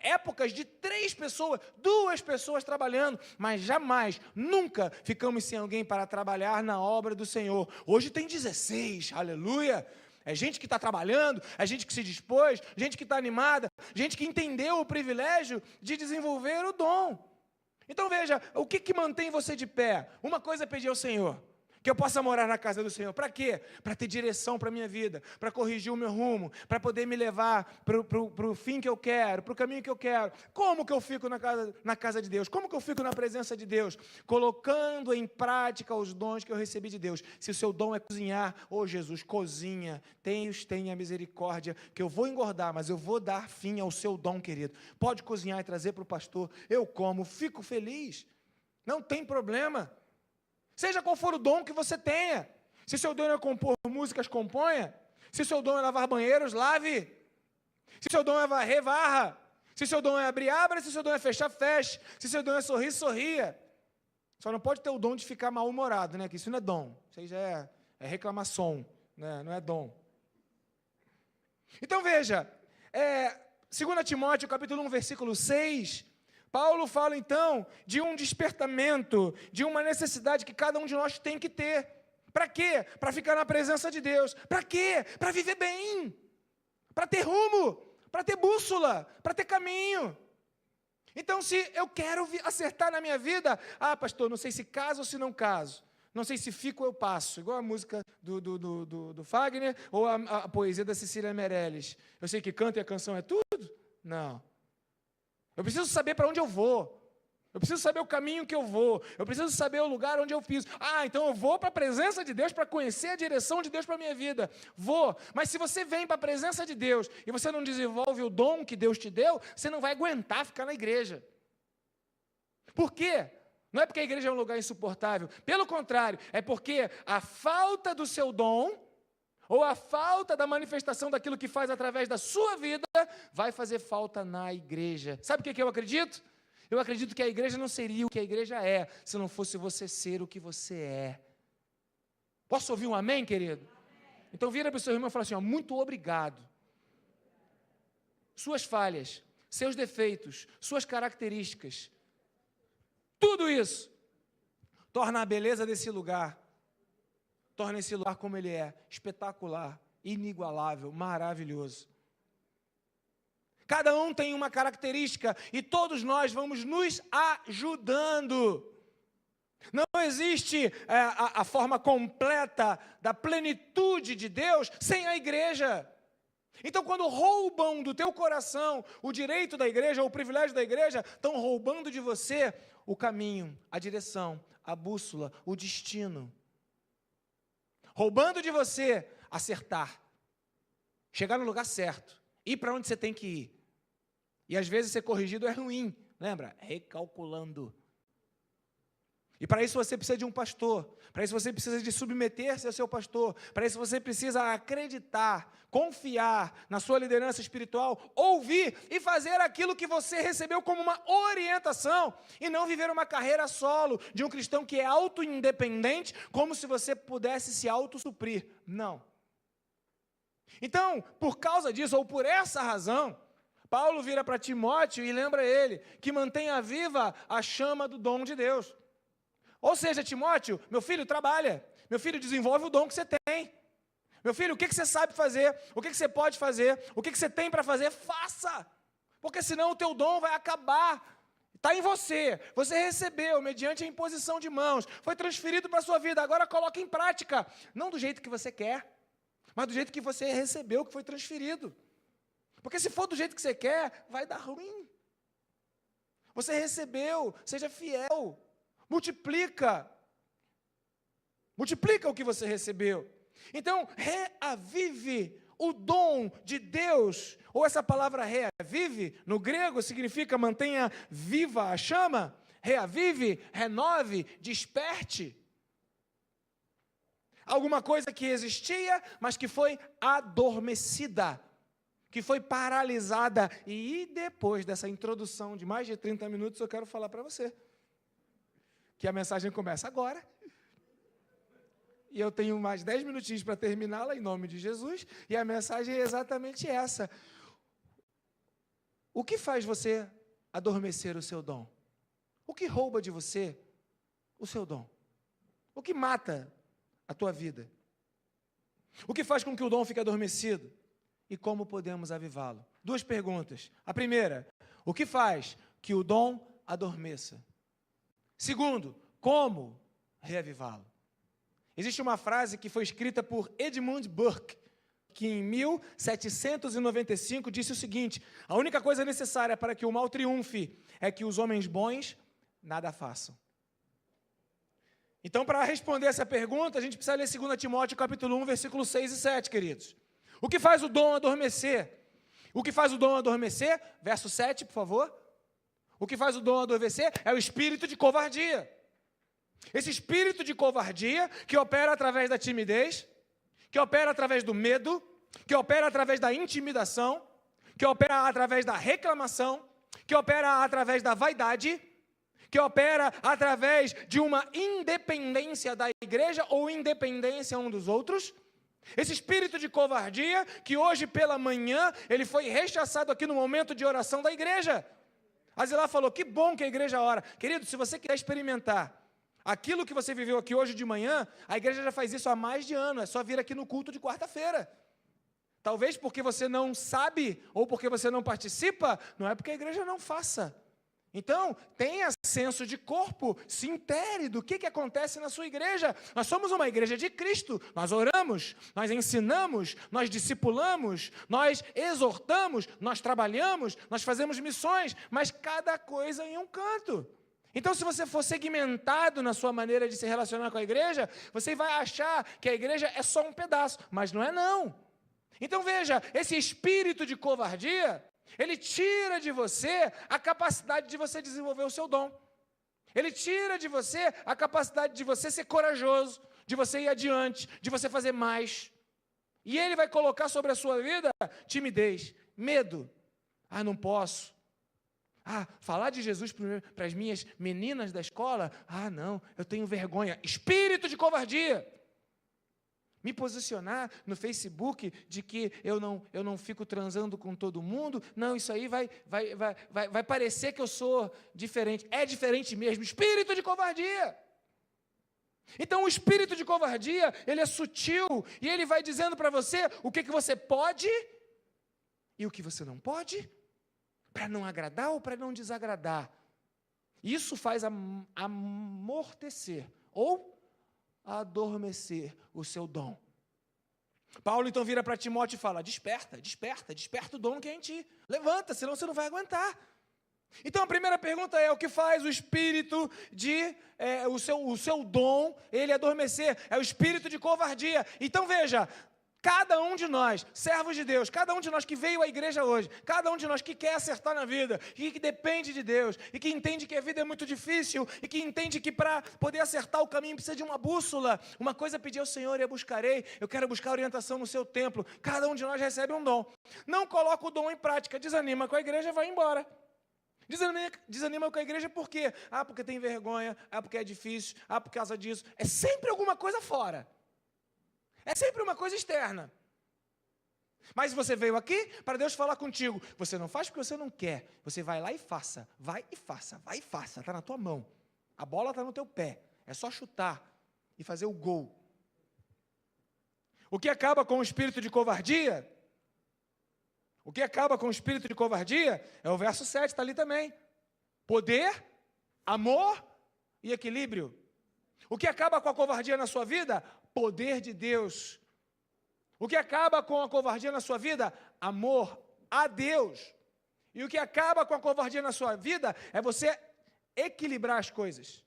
épocas de 3 pessoas, 2 pessoas trabalhando, mas jamais, nunca ficamos sem alguém para trabalhar na obra do Senhor. Hoje tem 16, aleluia. É gente que está trabalhando, é gente que se dispôs, gente que está animada, gente que entendeu o privilégio de desenvolver o dom. Então veja, o que mantém você de pé? Uma coisa é pedir ao Senhor, que eu possa morar na casa do Senhor. Para quê? Para ter direção para a minha vida, para corrigir o meu rumo, para poder me levar para o fim que eu quero, para o caminho que eu quero. Como que eu fico na casa de Deus? Como que eu fico na presença de Deus? Colocando em prática os dons que eu recebi de Deus. Se o seu dom é cozinhar, Jesus, cozinha, tenha misericórdia, que eu vou engordar, mas eu vou dar fim ao seu dom, querido. Pode cozinhar e trazer para o pastor, eu como, fico feliz, não tem problema. Seja qual for o dom que você tenha. Se seu dom é compor músicas, componha. Se seu dom é lavar banheiros, lave. Se seu dom é varrer, varra. Se seu dom é abrir, abra. Se seu dom é fechar, feche. Se seu dom é sorrir, sorria. Só não pode ter o dom de ficar mal-humorado, né? Que isso não é dom. Isso aí já é reclamação, né? Não é dom. Então veja, 2 Timóteo, capítulo 1, versículo 6... Paulo fala então de um despertamento, de uma necessidade que cada um de nós tem que ter. Para quê? Para ficar na presença de Deus. Para quê? Para viver bem, para ter rumo, para ter bússola, para ter caminho. Então, se eu quero acertar na minha vida, pastor, não sei se caso ou se não caso, não sei se fico ou eu passo, igual a música do Fagner ou a poesia da Cecília Meirelles. Eu sei que canto e a canção é tudo? Não. Eu preciso saber para onde eu vou. Eu preciso saber o caminho que eu vou. Eu preciso saber o lugar onde eu piso. Então eu vou para a presença de Deus para conhecer a direção de Deus para a minha vida. Vou. Mas se você vem para a presença de Deus e você não desenvolve o dom que Deus te deu, você não vai aguentar ficar na igreja. Por quê? Não é porque a igreja é um lugar insuportável. Pelo contrário, é porque a falta do seu dom ou a falta da manifestação daquilo que faz através da sua vida, vai fazer falta na igreja. Sabe o que eu acredito? Eu acredito que a igreja não seria o que a igreja é, se não fosse você ser o que você é. Posso ouvir um amém, querido? Amém. Então vira para o seu irmão e fala assim, muito obrigado. Suas falhas, seus defeitos, suas características, tudo isso torna a beleza desse lugar, torna esse lugar como ele é, espetacular, inigualável, maravilhoso. Cada um tem uma característica e todos nós vamos nos ajudando. Não existe a forma completa da plenitude de Deus sem a igreja. Então, quando roubam do teu coração o direito da igreja, ou o privilégio da igreja, estão roubando de você o caminho, a direção, a bússola, o destino. Roubando de você acertar, chegar no lugar certo, ir para onde você tem que ir. E às vezes ser corrigido é ruim, lembra? Recalculando. E para isso você precisa de um pastor, para isso você precisa de submeter-se ao seu pastor, para isso você precisa acreditar, confiar na sua liderança espiritual, ouvir e fazer aquilo que você recebeu como uma orientação, e não viver uma carreira solo de um cristão que é auto-independente, como se você pudesse se auto-suprir. Não. Então, por causa disso, ou por essa razão, Paulo vira para Timóteo e lembra ele que mantenha viva a chama do dom de Deus. Ou seja, Timóteo, meu filho, trabalha. Meu filho, desenvolve o dom que você tem. Meu filho, o que você sabe fazer? O que você pode fazer? O que você tem para fazer? Faça! Porque senão o teu dom vai acabar. Está em você. Você recebeu mediante a imposição de mãos. Foi transferido para a sua vida. Agora coloque em prática. Não do jeito que você quer, mas do jeito que você recebeu, que foi transferido. Porque se for do jeito que você quer, vai dar ruim. Você recebeu, seja fiel. Multiplica o que você recebeu. Então, reavive o dom de Deus, ou essa palavra reavive, no grego significa mantenha viva a chama, reavive, renove, desperte. alguma coisa que existia, mas que foi adormecida, que foi paralisada. E depois dessa introdução de mais de 30 minutos, eu quero falar para você que a mensagem começa agora. E eu tenho mais 10 minutinhos para terminá-la, em nome de Jesus. E a mensagem é exatamente essa. O que faz você adormecer o seu dom? O que rouba de você o seu dom? O que mata a tua vida? O que faz com que o dom fique adormecido? E como podemos avivá-lo? 2 perguntas. A primeira, o que faz que o dom adormeça? Segundo, como reavivá-lo? Existe uma frase que foi escrita por Edmund Burke, que em 1795 disse o seguinte: a única coisa necessária para que o mal triunfe é que os homens bons nada façam. Então, para responder essa pergunta, a gente precisa ler 2 Timóteo capítulo 1, versículos 6 e 7, queridos. O que faz o dom adormecer? O que faz o dom adormecer? Verso 7, por favor. O que faz o dom adormecer é o espírito de covardia. Esse espírito de covardia que opera através da timidez, que opera através do medo, que opera através da intimidação, que opera através da reclamação, que opera através da vaidade, que opera através de uma independência da igreja ou independência um dos outros. Esse espírito de covardia que hoje pela manhã ele foi rechaçado aqui no momento de oração da igreja. A Zilá falou, que bom que a igreja ora. Querido, se você quer experimentar aquilo que você viveu aqui hoje de manhã, a igreja já faz isso há mais de ano, é só vir aqui no culto de quarta-feira. Talvez porque você não sabe, ou porque você não participa, não é porque a igreja não faça. Então, tenha senso de corpo, se intere do que acontece na sua igreja. Nós somos uma igreja de Cristo, nós oramos, nós ensinamos, nós discipulamos, nós exortamos, nós trabalhamos, nós fazemos missões, mas cada coisa em um canto. Então, se você for segmentado na sua maneira de se relacionar com a igreja, você vai achar que a igreja é só um pedaço, mas não é não. Então, veja, esse espírito de covardia, ele tira de você a capacidade de você desenvolver o seu dom. Ele tira de você a capacidade de você ser corajoso, de você ir adiante, de você fazer mais. E ele vai colocar sobre a sua vida timidez, medo. Ah, não posso. Ah, falar de Jesus para as minhas meninas da escola? Ah, não, eu tenho vergonha. Espírito de covardia. Me posicionar no Facebook de que eu não fico transando com todo mundo, não, isso aí vai parecer que eu sou diferente. É diferente mesmo, espírito de covardia. Então o espírito de covardia, ele é sutil, e ele vai dizendo para você o que você pode e o que você não pode, para não agradar ou para não desagradar. Isso faz amortecer, ou adormecer o seu dom. Paulo então vira para Timóteo e fala, desperta o dom que é em ti, levanta, senão você não vai aguentar. Então a primeira pergunta é, o que faz o espírito de, o seu dom, ele adormecer? É o espírito de covardia. Então veja, cada um de nós, servos de Deus, cada um de nós que veio à igreja hoje, cada um de nós que quer acertar na vida, que depende de Deus, e que entende que a vida é muito difícil, e que entende que para poder acertar o caminho precisa de uma bússola. Uma coisa é pedir ao Senhor e a buscarei, eu quero buscar orientação no seu templo. Cada um de nós recebe um dom. Não coloca o dom em prática, desanima com a igreja e vai embora. Desanima com a igreja por quê? Ah, porque tem vergonha, ah, porque é difícil, ah, por causa disso. É sempre alguma coisa fora. É sempre uma coisa externa. Mas você veio aqui para Deus falar contigo. Você não faz porque você não quer. Você vai lá e faça. Vai e faça. Vai e faça. Está na tua mão. A bola está no teu pé. É só chutar e fazer o gol. O que acaba com o espírito de covardia? O que acaba com o espírito de covardia é o verso 7, está ali também. Poder, amor e equilíbrio. O que acaba com a covardia na sua vida? Poder de Deus. O que acaba com a covardia na sua vida? Amor a Deus. E o que acaba com a covardia na sua vida é você equilibrar as coisas.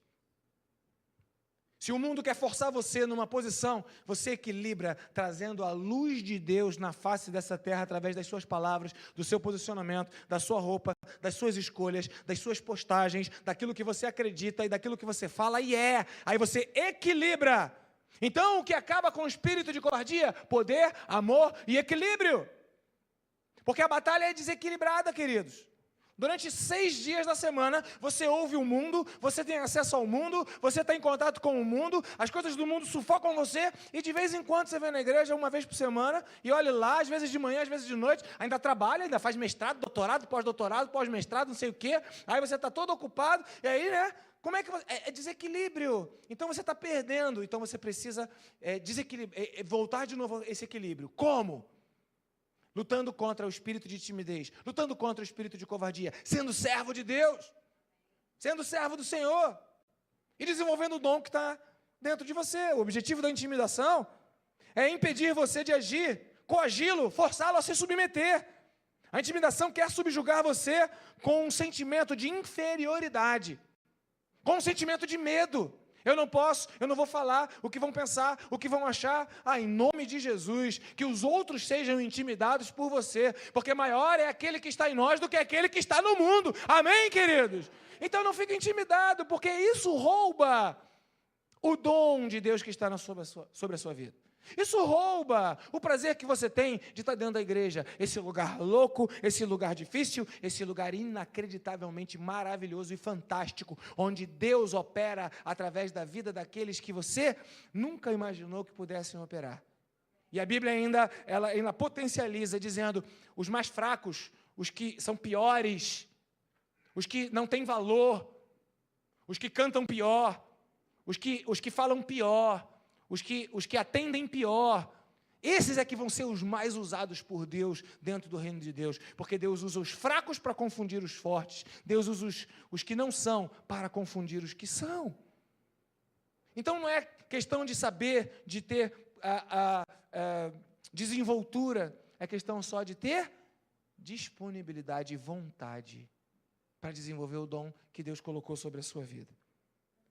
Se o mundo quer forçar você numa posição, você equilibra, trazendo a luz de Deus na face dessa terra, através das suas palavras, do seu posicionamento, da sua roupa, das suas escolhas, das suas postagens, daquilo que você acredita e daquilo que você fala e é. Aí você equilibra. Então, o que acaba com o espírito de covardia? Poder, amor e equilíbrio. Porque a batalha é desequilibrada, queridos. Durante 6 dias da semana, você ouve o mundo, você tem acesso ao mundo, você está em contato com o mundo, as coisas do mundo sufocam você, e de vez em quando você vem na igreja, uma vez por semana, e olha lá, às vezes de manhã, às vezes de noite, ainda trabalha, ainda faz mestrado, doutorado, pós-mestrado, não sei o quê, aí você está todo ocupado, e aí, né, como é que você... É desequilíbrio, então você está perdendo, então você precisa voltar de novo a esse equilíbrio. Como? Lutando contra o espírito de timidez, lutando contra o espírito de covardia, sendo servo de Deus, sendo servo do Senhor, e desenvolvendo o dom que está dentro de você. O objetivo da intimidação é impedir você de agir, coagi-lo, forçá-lo a se submeter. A intimidação quer subjugar você com um sentimento de inferioridade, com um sentimento de medo. Eu não posso, eu não vou falar o que vão pensar, o que vão achar. Em nome de Jesus, que os outros sejam intimidados por você, porque maior é aquele que está em nós do que aquele que está no mundo. Amém, queridos? Então não fique intimidado, porque isso rouba o dom de Deus que está sobre a sua vida. Isso rouba o prazer que você tem de estar dentro da igreja, esse lugar louco, esse lugar difícil, esse lugar inacreditavelmente maravilhoso e fantástico, onde Deus opera através da vida daqueles que você nunca imaginou que pudessem operar. E a Bíblia ainda potencializa, dizendo, os mais fracos, os que são piores, os que não têm valor, os que cantam pior, os que falam pior, os que atendem pior, esses é que vão ser os mais usados por Deus dentro do reino de Deus, porque Deus usa os fracos para confundir os fortes, Deus usa os que não são para confundir os que são. Então não é questão de saber, de ter desenvoltura, é questão só de ter disponibilidade e vontade para desenvolver o dom que Deus colocou sobre a sua vida.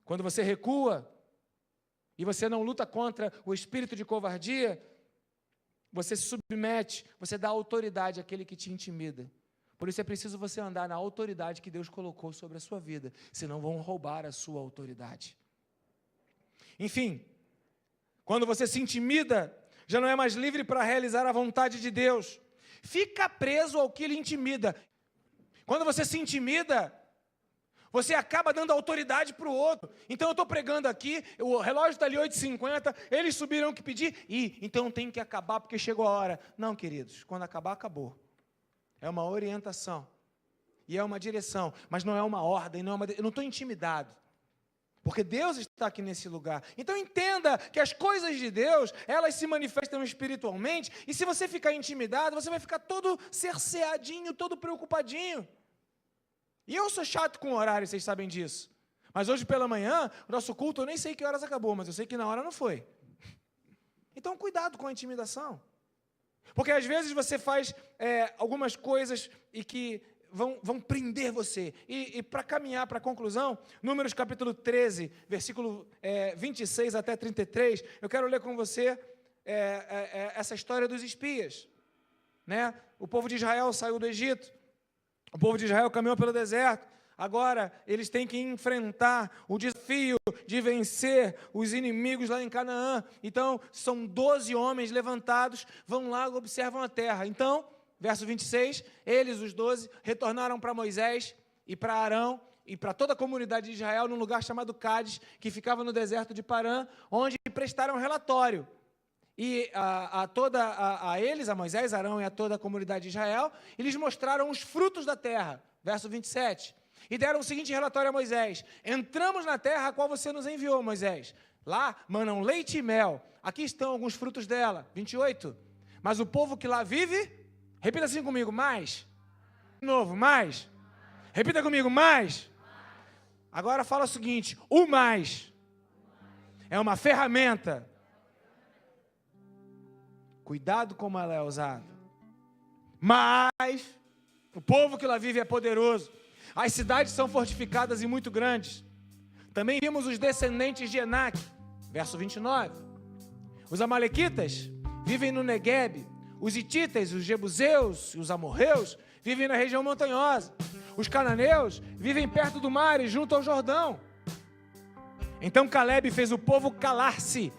Quando você recua, e você não luta contra o espírito de covardia, você se submete, você dá autoridade àquele que te intimida. Por isso é preciso você andar na autoridade que Deus colocou sobre a sua vida, senão vão roubar a sua autoridade. Enfim, quando você se intimida, já não é mais livre para realizar a vontade de Deus. Fica preso ao que lhe intimida. Quando você se intimida, você acaba dando autoridade para o outro. Então eu estou pregando aqui, o relógio está ali 8h50, eles subiram que pedir, então tem que acabar porque chegou a hora. Não, queridos, quando acabar, acabou. É uma orientação, e é uma direção, mas não é uma ordem, eu não estou intimidado, porque Deus está aqui nesse lugar. Então entenda que as coisas de Deus, elas se manifestam espiritualmente, e se você ficar intimidado, você vai ficar todo cerceadinho, todo preocupadinho. E eu sou chato com o horário, vocês sabem disso. Mas hoje pela manhã, o nosso culto, eu nem sei que horas acabou, mas eu sei que na hora não foi. Então, cuidado com a intimidação. Porque às vezes você faz algumas coisas e que vão prender você. E para caminhar para a conclusão, Números capítulo 13, versículo 26 até 33, eu quero ler com você essa história dos espias. Né? O povo de Israel saiu do Egito. O povo de Israel caminhou pelo deserto, agora eles têm que enfrentar o desafio de vencer os inimigos lá em Canaã. Então, são 12 homens levantados, vão lá e observam a terra. Então, verso 26, eles, os 12, retornaram para Moisés e para Arão e para toda a comunidade de Israel, num lugar chamado Cádiz, que ficava no deserto de Parã, onde prestaram relatório. E a eles, a Moisés, Arão e a toda a comunidade de Israel, eles mostraram os frutos da terra, verso 27, e deram o seguinte relatório a Moisés: entramos na terra a qual você nos enviou, Moisés, lá manam leite e mel, aqui estão alguns frutos dela, 28, mas o povo que lá vive, repita assim comigo, mais, de novo, mais, repita comigo, mais, agora fala o seguinte, o mais, é uma ferramenta. Cuidado como ela é usada. Mas o povo que lá vive é poderoso. As cidades são fortificadas e muito grandes. Também vimos os descendentes de Enaque, verso 29. Os amalequitas vivem no Neguebe. Os hititas, os jebuseus e os amorreus vivem na região montanhosa. Os cananeus vivem perto do mar e junto ao Jordão. Então Calebe fez o povo calar-se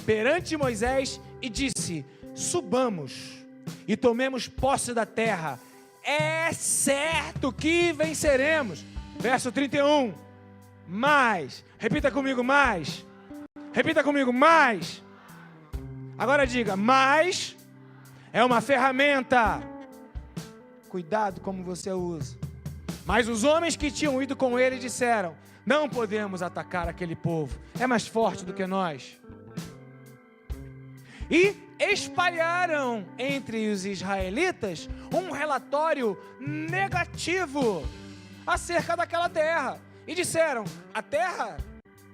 perante Moisés e disse: subamos e tomemos posse da terra. É certo que venceremos. Verso 31. Mais. Repita comigo, mais. Repita comigo, mais. Agora diga, mais é uma ferramenta. Cuidado como você usa. Mas os homens que tinham ido com ele disseram: não podemos atacar aquele povo, é mais forte do que nós. E espalharam entre os israelitas um relatório negativo acerca daquela terra. E disseram: a terra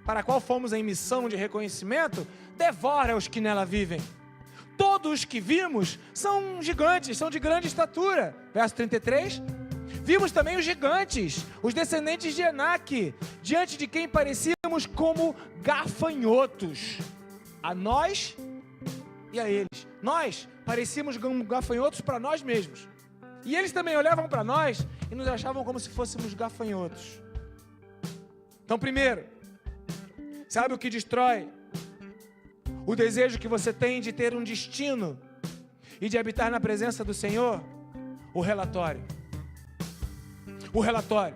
para a qual fomos em missão de reconhecimento devora os que nela vivem. Todos os que vimos são gigantes, são de grande estatura. Verso 33. Vimos também os gigantes, os descendentes de Enaque, diante de quem parecíamos como gafanhotos. A nós e a eles. Nós parecíamos gafanhotos para nós mesmos. E eles também olhavam para nós e nos achavam como se fôssemos gafanhotos. Então, primeiro, sabe o que destrói o desejo que você tem de ter um destino e de habitar na presença do Senhor? O relatório. O relatório.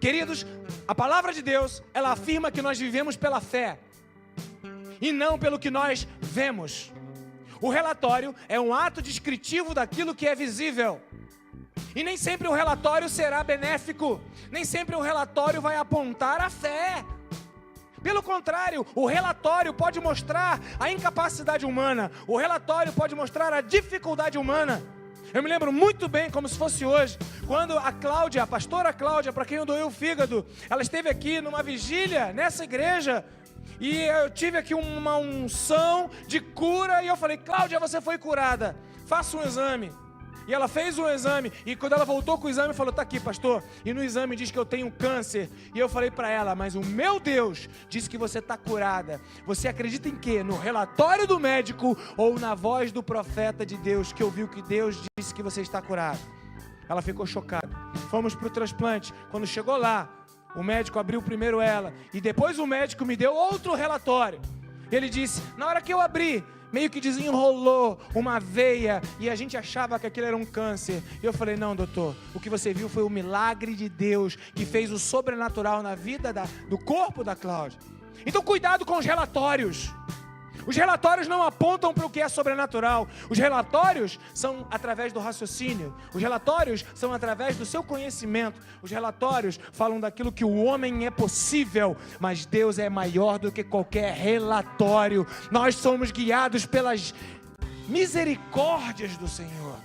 Queridos, a palavra de Deus, ela afirma que nós vivemos pela fé e não pelo que nós vemos. O relatório é um ato descritivo daquilo que é visível. E nem sempre o relatório será benéfico. Nem sempre o relatório vai apontar a fé. Pelo contrário, o relatório pode mostrar a incapacidade humana. O relatório pode mostrar a dificuldade humana. Eu me lembro muito bem, como se fosse hoje, quando a Cláudia, a pastora Cláudia, para quem eu doei o fígado, ela esteve aqui numa vigília, nessa igreja, e eu tive aqui uma unção de cura, e eu falei: Cláudia, você foi curada, faça um exame. E ela fez um exame, e quando ela voltou com o exame, falou: tá aqui, pastor, e no exame diz que eu tenho câncer. E eu falei para ela: mas o meu Deus disse que você está curada. Você acredita em quê? No relatório do médico ou na voz do profeta de Deus, que ouviu que Deus disse que você está curada? Ela ficou chocada. Fomos para o transplante. Quando chegou lá, o médico abriu primeiro ela, e depois o médico me deu outro relatório. Ele disse: na hora que eu abri, meio que desenrolou uma veia e a gente achava que aquilo era um câncer. E eu falei: não, doutor, o que você viu foi o milagre de Deus que fez o sobrenatural na vida do corpo da Cláudia. Então cuidado com os relatórios. Os relatórios não apontam para o que é sobrenatural. Os relatórios são através do raciocínio. Os relatórios são através do seu conhecimento. Os relatórios falam daquilo que o homem é possível, mas Deus é maior do que qualquer relatório. Nós somos guiados pelas misericórdias do Senhor.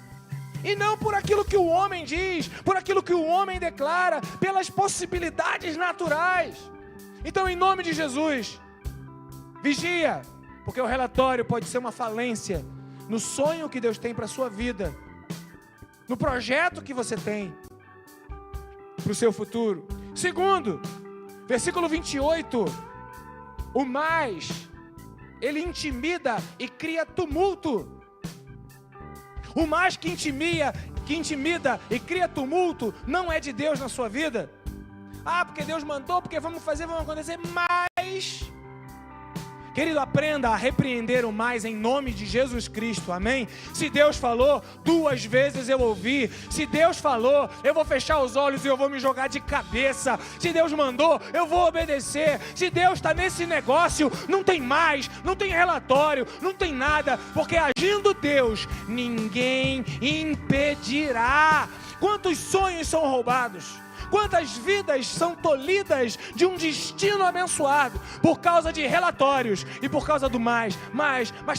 E não por aquilo que o homem diz, por aquilo que o homem declara, pelas possibilidades naturais. Então, em nome de Jesus, vigia. Porque o relatório pode ser uma falência no sonho que Deus tem para a sua vida, no projeto que você tem para o seu futuro. Segundo, versículo 28, o mais, ele intimida e cria tumulto. O mais que intimida e cria tumulto não é de Deus na sua vida. Ah, porque Deus mandou, porque vamos acontecer, mas... Querido, aprenda a repreender o mais em nome de Jesus Cristo, amém? Se Deus falou, 2 vezes eu ouvi. Se Deus falou, eu vou fechar os olhos e eu vou me jogar de cabeça. Se Deus mandou, eu vou obedecer. Se Deus está nesse negócio, não tem mais, não tem relatório, não tem nada, porque agindo Deus, ninguém impedirá. Quantos sonhos são roubados? Quantas vidas são tolhidas de um destino abençoado por causa de relatórios e por causa do mais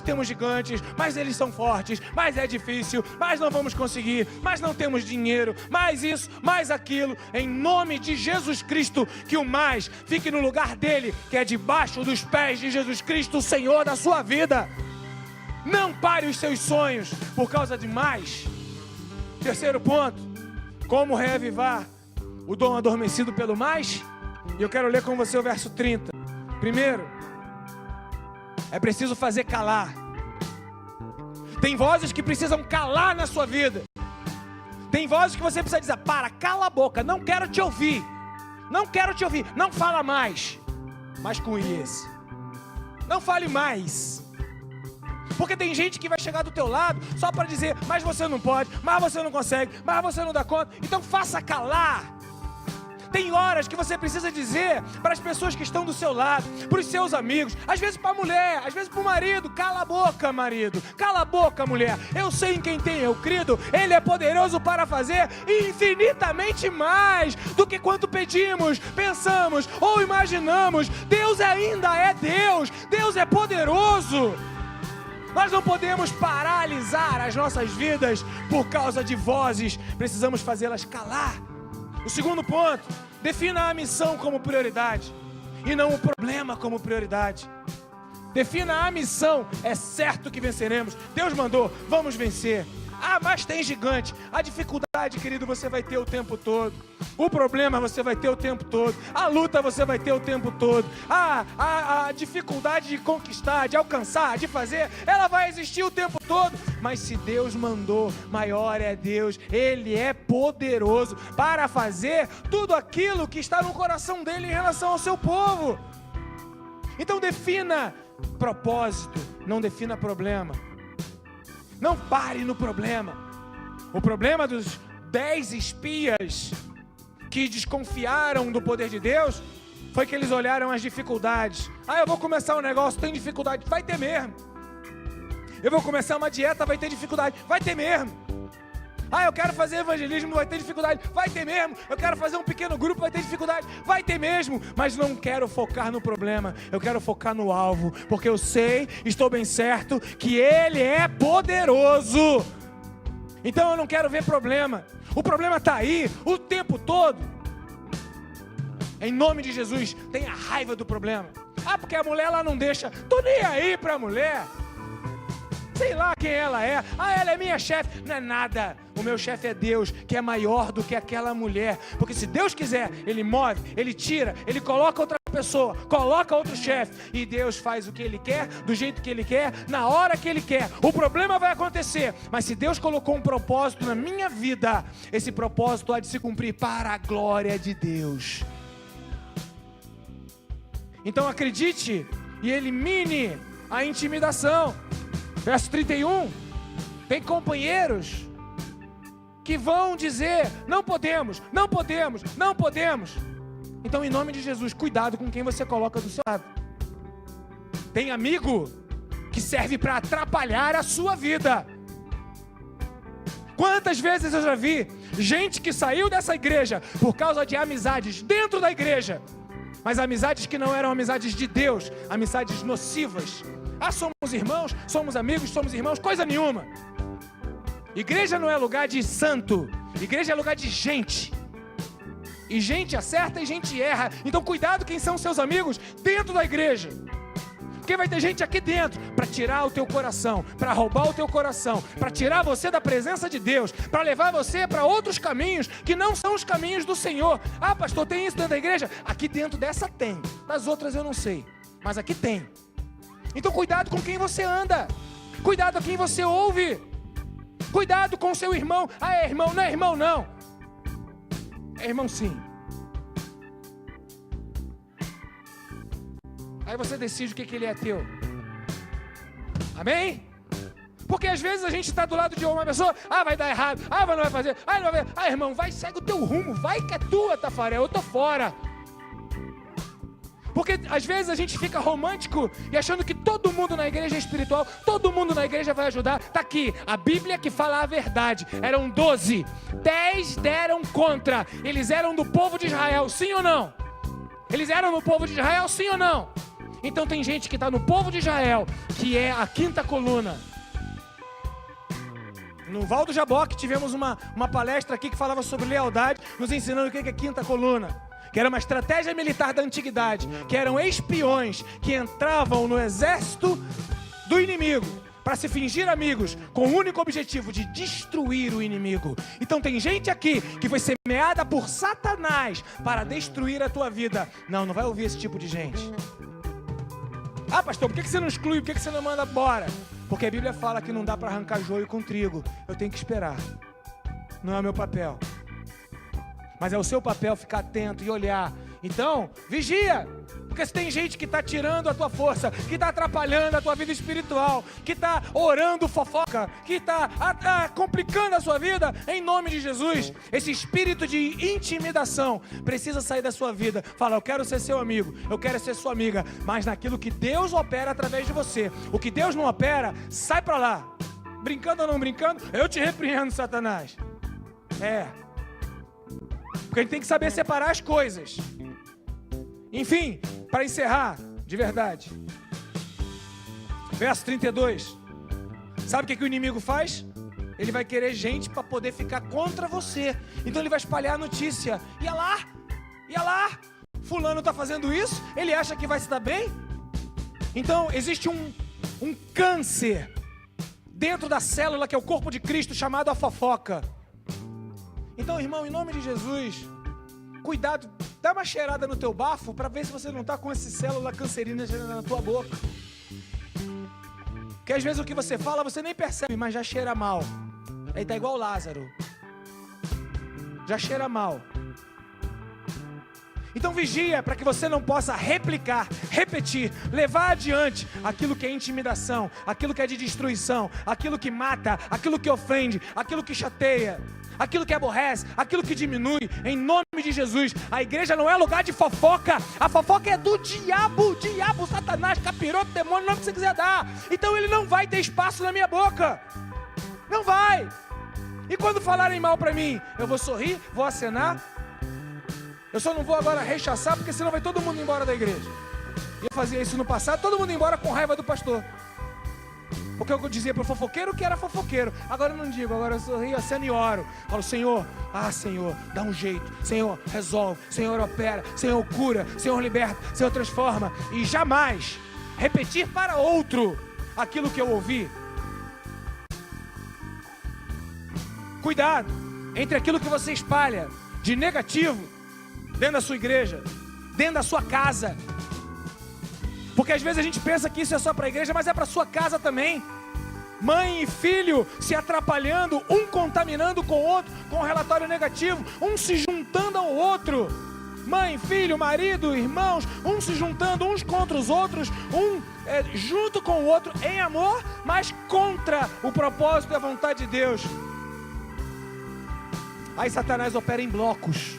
temos gigantes, mas eles são fortes, mas é difícil, mas não vamos conseguir, mas não temos dinheiro, mais isso, mais aquilo. Em nome de Jesus Cristo, que o mais fique no lugar dele, que é debaixo dos pés de Jesus Cristo, o Senhor da sua vida. Não pare os seus sonhos por causa de mais. Terceiro ponto, como reavivar o dom adormecido pelo mais. E eu quero ler com você o verso 30. Primeiro, é preciso fazer calar. Tem vozes que precisam calar na sua vida. Tem vozes que você precisa dizer: para, cala a boca, não quero te ouvir. Não quero te ouvir, não fala mais. Mas com esse, não fale mais. Porque tem gente que vai chegar do teu lado só para dizer, mas você não pode, mas você não consegue, mas você não dá conta. Então faça calar. Tem horas que você precisa dizer para as pessoas que estão do seu lado, para os seus amigos, às vezes para a mulher, às vezes para o marido. Cala a boca, marido. Cala a boca, mulher. Eu sei em quem tem eu crido. Ele é poderoso para fazer infinitamente mais do que quanto pedimos, pensamos ou imaginamos. Deus ainda é Deus. Deus é poderoso. Nós não podemos paralisar as nossas vidas por causa de vozes. Precisamos fazê-las calar. O segundo ponto, defina a missão como prioridade e não o problema como prioridade. Defina a missão, é certo que venceremos. Deus mandou, vamos vencer. Ah, mas tem gigante. A dificuldade, querido, você vai ter o tempo todo. O problema você vai ter o tempo todo. A luta você vai ter o tempo todo. A dificuldade de conquistar, de alcançar, de fazer, ela vai existir o tempo todo. Mas se Deus mandou, maior é Deus. Ele é poderoso para fazer tudo aquilo que está no coração dele em relação ao seu povo. Então defina propósito, não defina problema. Não pare no problema. O problema dos 10 espias que desconfiaram do poder de Deus foi que eles olharam as dificuldades. Ah, eu vou começar um negócio, tem dificuldade. Vai ter mesmo. Eu vou começar uma dieta, vai ter dificuldade. Vai ter mesmo. Ah, eu quero fazer evangelismo, vai ter dificuldade. Vai ter mesmo. Eu quero fazer um pequeno grupo, vai ter dificuldade. Vai ter mesmo. Mas não quero focar no problema. Eu quero focar no alvo. Porque eu sei, estou bem certo, que Ele é poderoso. Então eu não quero ver problema. O problema está aí o tempo todo. Em nome de Jesus, tenha raiva do problema. Ah, porque a mulher lá não deixa. Tô nem aí pra mulher. Sei lá quem ela é. Ah, ela é minha chefe. Não é nada. O meu chefe é Deus, que é maior do que aquela mulher. Porque se Deus quiser, Ele move, Ele tira, Ele coloca outra pessoa, coloca outro chefe. E Deus faz o que Ele quer, do jeito que Ele quer, na hora que Ele quer. O problema vai acontecer. Mas se Deus colocou um propósito na minha vida, esse propósito há de se cumprir para a glória de Deus. Então acredite e elimine a intimidação. Verso 31, tem companheiros que vão dizer, não podemos, não podemos, não podemos. Então, em nome de Jesus, cuidado com quem você coloca do seu lado. Tem amigo que serve para atrapalhar a sua vida. Quantas vezes eu já vi gente que saiu dessa igreja por causa de amizades dentro da igreja, mas amizades que não eram amizades de Deus, amizades nocivas. Ah, somos irmãos, somos amigos, somos irmãos, coisa nenhuma. Igreja não é lugar de santo, igreja é lugar de gente. E gente acerta e gente erra. Então cuidado quem são seus amigos dentro da igreja. Porque vai ter gente aqui dentro para tirar o teu coração, para roubar o teu coração, para tirar você da presença de Deus, para levar você para outros caminhos que não são os caminhos do Senhor. Ah, pastor, tem isso dentro da igreja? Aqui dentro dessa tem, das outras eu não sei, mas aqui tem. Então cuidado com quem você anda, cuidado com quem você ouve, cuidado com o seu irmão. Ah, é irmão? Não é irmão não, é irmão sim. Aí você decide o que ele é teu. Amém? Porque às vezes a gente está do lado de uma pessoa, ah, vai dar errado, ah, mas não vai fazer, ah, não vai fazer. Ah, irmão, vai, segue o teu rumo, vai que é tua, Tafarel, eu tô fora. Porque às vezes a gente fica romântico e achando que todo mundo na igreja é espiritual, todo mundo na igreja vai ajudar. Tá aqui, a Bíblia que fala a verdade. Eram 12, 10 deram contra. Eles eram do povo de Israel, sim ou não? Eles eram do povo de Israel, sim ou não? Então tem gente que está no povo de Israel, que é a quinta coluna. No Val do Jaboque tivemos uma palestra aqui que falava sobre lealdade, nos ensinando o que é quinta coluna. Que era uma estratégia militar da antiguidade, que eram espiões que entravam no exército do inimigo para se fingir amigos, com o único objetivo de destruir o inimigo. Então tem gente aqui que foi semeada por Satanás para destruir a tua vida. Não vai ouvir esse tipo de gente. Ah, pastor, por que você não exclui? Por que você não manda embora? Porque a Bíblia fala que não dá para arrancar joio com trigo. Eu tenho que esperar. Não é o meu papel. Mas é o seu papel ficar atento e olhar Então, vigia. Porque se tem gente que está tirando a tua força, que está atrapalhando a tua vida espiritual, que está orando fofoca, que está complicando a sua vida, em nome de Jesus, esse espírito de intimidação precisa sair da sua vida. Fala, eu quero ser seu amigo, eu quero ser sua amiga, mas naquilo que Deus opera através de você. O que Deus não opera, sai para lá. Brincando ou não brincando, eu te repreendo, Satanás. Porque a gente tem que saber separar as coisas. Enfim, para encerrar, de verdade. Verso 32. Sabe o que o inimigo faz? Ele vai querer gente para poder ficar contra você. Então ele vai espalhar a notícia. E lá, fulano está fazendo isso, ele acha que vai se dar bem. Então existe um câncer dentro da célula que é o corpo de Cristo, chamado a fofoca. Então, irmão, em nome de Jesus, cuidado, dá uma cheirada no teu bafo para ver se você não está com essa célula cancerígena na tua boca. Porque às vezes o que você fala você nem percebe, mas já cheira mal. Aí está igual Lázaro. Já cheira mal. Então vigia para que você não possa replicar, repetir, levar adiante aquilo que é intimidação, aquilo que é de destruição, aquilo que mata, aquilo que ofende, aquilo que chateia, aquilo que aborrece, aquilo que diminui, em nome de Jesus. A igreja não é lugar de fofoca, a fofoca é do diabo, Satanás, capiroto, demônio, o nome que você quiser dar. Então ele não vai ter espaço na minha boca, não vai. E quando falarem mal para mim, eu vou sorrir, vou acenar. Eu só não vou agora rechaçar, porque senão vai todo mundo embora da igreja. Eu fazia isso no passado, todo mundo embora com raiva do pastor. Porque eu dizia para o fofoqueiro que era fofoqueiro. Agora eu não digo, agora eu sorrio, aceno e oro. Falo, Senhor, Senhor, dá um jeito. Senhor, resolve. Senhor, opera. Senhor, cura. Senhor, liberta. Senhor, transforma. E jamais repetir para outro aquilo que eu ouvi. Cuidado entre aquilo que você espalha de negativo dentro da sua igreja, dentro da sua casa. Porque às vezes a gente pensa que isso é só para a igreja, mas é para a sua casa também. Mãe e filho se atrapalhando, um contaminando com o outro, com um relatório negativo, um se juntando ao outro. Mãe, filho, marido, irmãos, um se juntando uns contra os outros, junto com o outro em amor, mas contra o propósito e a vontade de Deus. Aí Satanás opera em blocos.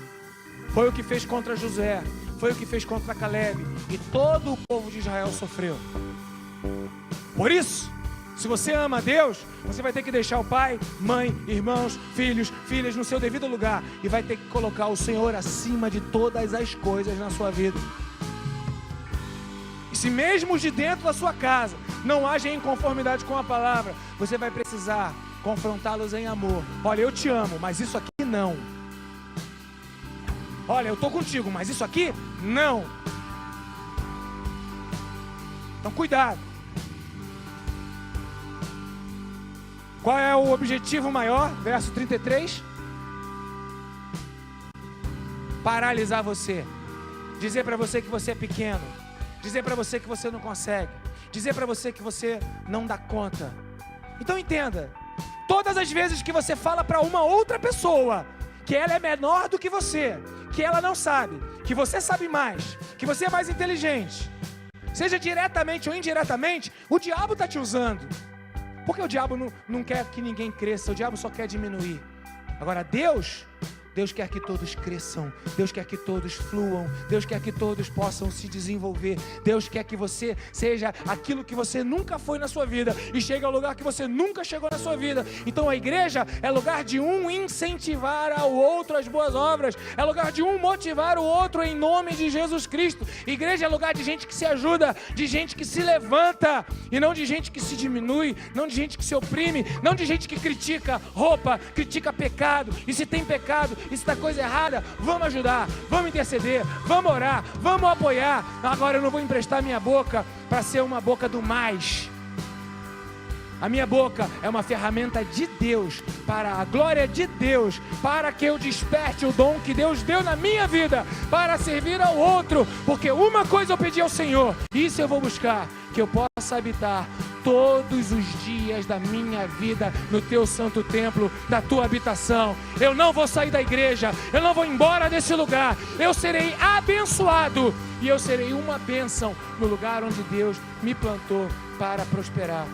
Foi o que fez contra Josué, foi o que fez contra Caleb, e todo o povo de Israel sofreu. Por isso, se você ama a Deus, você vai ter que deixar o pai, mãe, irmãos, filhos, filhas no seu devido lugar, e vai ter que colocar o Senhor acima de todas as coisas na sua vida. E se mesmo de dentro da sua casa não haja inconformidade com a palavra, você vai precisar confrontá-los em amor. Olha, eu te amo, mas isso aqui não. Olha, eu estou contigo, mas isso aqui, não. Então, cuidado. Qual é o objetivo maior? Verso 33. Paralisar você. Dizer para você que você é pequeno. Dizer para você que você não consegue. Dizer para você que você não dá conta. Então, entenda. Todas as vezes que você fala para uma outra pessoa que ela é menor do que você, que ela não sabe, que você sabe mais, que você é mais inteligente, seja diretamente ou indiretamente, o diabo está te usando. Porque o diabo não quer que ninguém cresça, o diabo só quer diminuir. Agora Deus quer que todos cresçam, Deus quer que todos fluam, Deus quer que todos possam se desenvolver, Deus quer que você seja aquilo que você nunca foi na sua vida e chegue ao lugar que você nunca chegou na sua vida. Então a igreja é lugar de um incentivar ao outro as boas obras, é lugar de um motivar o outro em nome de Jesus Cristo. Igreja é lugar de gente que se ajuda, de gente que se levanta e não de gente que se diminui, não de gente que se oprime, não de gente que critica roupa, critica pecado. E se tem pecado, e se está coisa errada, vamos ajudar, vamos interceder, vamos orar, vamos apoiar. Agora eu não vou emprestar minha boca para ser uma boca do mais. A minha boca é uma ferramenta de Deus, para a glória de Deus, para que eu desperte o dom que Deus deu na minha vida, para servir ao outro. Porque uma coisa eu pedi ao Senhor, e isso eu vou buscar, que eu possa habitar todos os dias da minha vida no teu santo templo, da tua habitação. Eu não vou sair da igreja, eu não vou embora desse lugar. Eu serei abençoado e eu serei uma bênção no lugar onde Deus me plantou para prosperar.